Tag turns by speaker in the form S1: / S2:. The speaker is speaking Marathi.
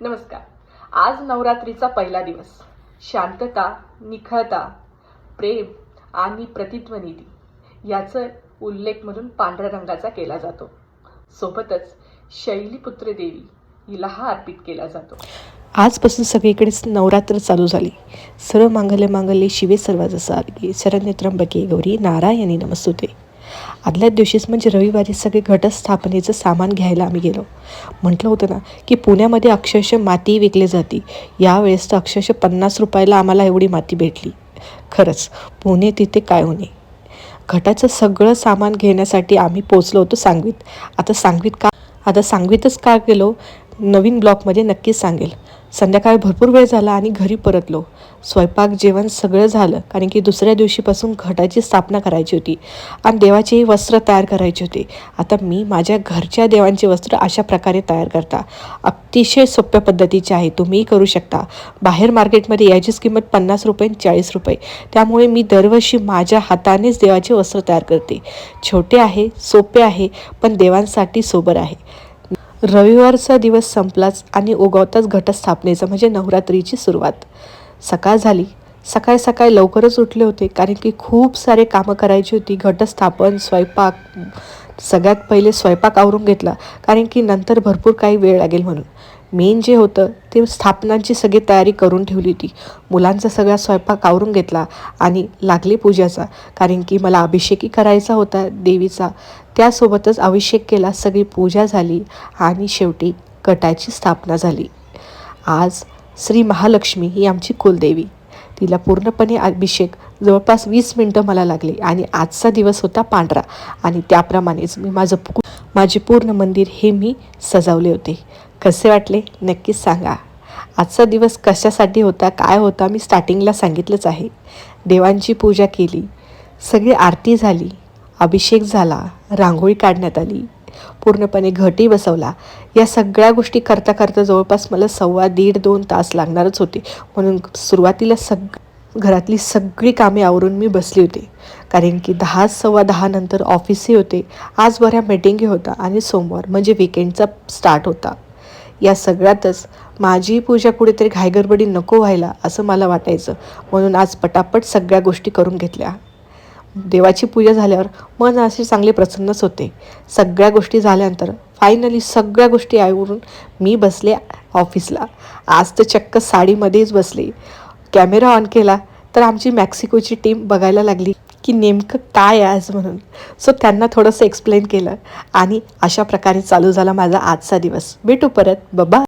S1: नमस्कार. आज नवरात्रीचा पहिला दिवस. शांतता, निखळता, प्रेम आणि प्रतिध्वनिती याचा उल्लेख म्हणून पांढऱ्या रंगाचा केला जातो. सोबतच शैलीपुत्र देवी हिला हा अर्पित केला जातो.
S2: आजपासून सगळीकडेच नवरात्र चालू झाली. सर्व मांगल्य मांगल्ये शिवे सर्वार्थ साधिके शरण्ये त्र्यंबके गौरी नारायणी नमस्तुते. आदल्याच दिवशीच म्हणजे रविवारी सगळे घटस्थापनेचं सामान घ्यायला आम्ही गेलो. म्हटलं होतं ना की पुण्यामध्ये अक्षरशः माती विकली जाते. यावेळेस तर अक्षरशः 50 रुपयाला आम्हाला एवढी माती भेटली. खरंच पुणे तिथे काय होणे. घटाचं सगळं सामान घेण्यासाठी आम्ही पोचलो होतो सांगवीत. आता सांगवीतच का गेलो नवीन ब्लॉकमध्ये नक्कीच सांगेल. संध्याकाळी भरपूर वेळ झाला आणि घरी परतलो. स्वयंपाक जेवण सगळं झालं, कारण की दुसऱ्या दिवशीपासून घटाची स्थापना करायची होती आणि देवाचेही वस्त्र तयार करायचे होते. आता मी माझ्या घरच्या देवांचे वस्त्र अशा प्रकारे तयार करता. अतिशय सोप्या पद्धतीचे आहे, तुम्हीही करू शकता. बाहेर मार्केटमध्ये याचीच किंमत 50 रुपये 40 रुपये. त्यामुळे मी दरवर्षी माझ्या हातानेच देवाचे वस्त्र तयार करते. छोटे आहे, सोपे आहे, पण देवांसाठी सोबर आहे. रविवारचा दिवस संपलाच आणि उगवताच घटस्थापनेचा म्हणजे नवरात्रीची सुरुवात. सकाळ झाली. सकाळी लवकरच उठले होते, कारण की खूप सारे कामं करायची होती. घटस्थापन, स्वयंपाक, सगळ्यात पहिले स्वयंपाक आवरून घेतला, कारण की नंतर भरपूर काही वेळ लागेल म्हणून. मेन जे होतं ते स्थापनांची सगळी तयारी करून ठेवली होती. मुलांचा सगळा स्वयंपाक आवरून घेतला आणि लागली पूजाचा, कारण की मला अभिषेकही करायचा होता देवीचा. त्यासोबतच अभिषेक केला, सगळी पूजा झाली आणि शेवटी घटाची स्थापना झाली. आज श्री महालक्ष्मी ही आमची कुलदेवी. तिला पूर्णपणे अभिषेक जवळपास 20 मिनटं मला लागले आणि आजचा दिवस होता पांढरा आणि त्याप्रमाणेच मी माझे पूर्ण मंदिर हे मी सजवले होते. कसे वाटले नक्कीच सांगा. आजचा दिवस कशासाठी होता, काय होता, मी स्टार्टिंगला सांगितलंच आहे. देवांची पूजा केली, सगळी आरती झाली, अभिषेक झाला, रांगोळी काढण्यात आली, पूर्णपणे घटही बसवला. या सगळ्या गोष्टी करता जवळपास मला 1.25-2 तास लागणारच होते. म्हणून सुरुवातीला घरातली सगळी कामे आवरून मी बसली होते, कारण की 10-10:15 नंतर ऑफिसही होते. आज बऱ्या मीटिंगही होता आणि सोमवार म्हणजे विकेंडचा स्टार्ट होता. या सगळ्यातच माझी पूजा कुठेतरी घाईगडबडी नको व्हायला असं मला वाटायचं, म्हणून आज पटापट सगळ्या गोष्टी करून घेतल्या. देवाची पूजा झाल्यावर मन असे चांगले प्रसन्नच होते. सगळ्या गोष्टी झाल्यानंतर फायनली सगळ्या गोष्टी आवरून मी बसले ऑफिसला. आज तर चक्क साडीमध्येच बसले. कॅमेरा ऑन केला तर आमची मेक्सिकोची टीम बघायला लागली की नेमकं काय आहे आज म्हणून. सो त्यांना थोडंसं एक्सप्लेन केलं आणि अशा प्रकारे चालू झाला माझा आजचा दिवस. भेटू परत. बाय.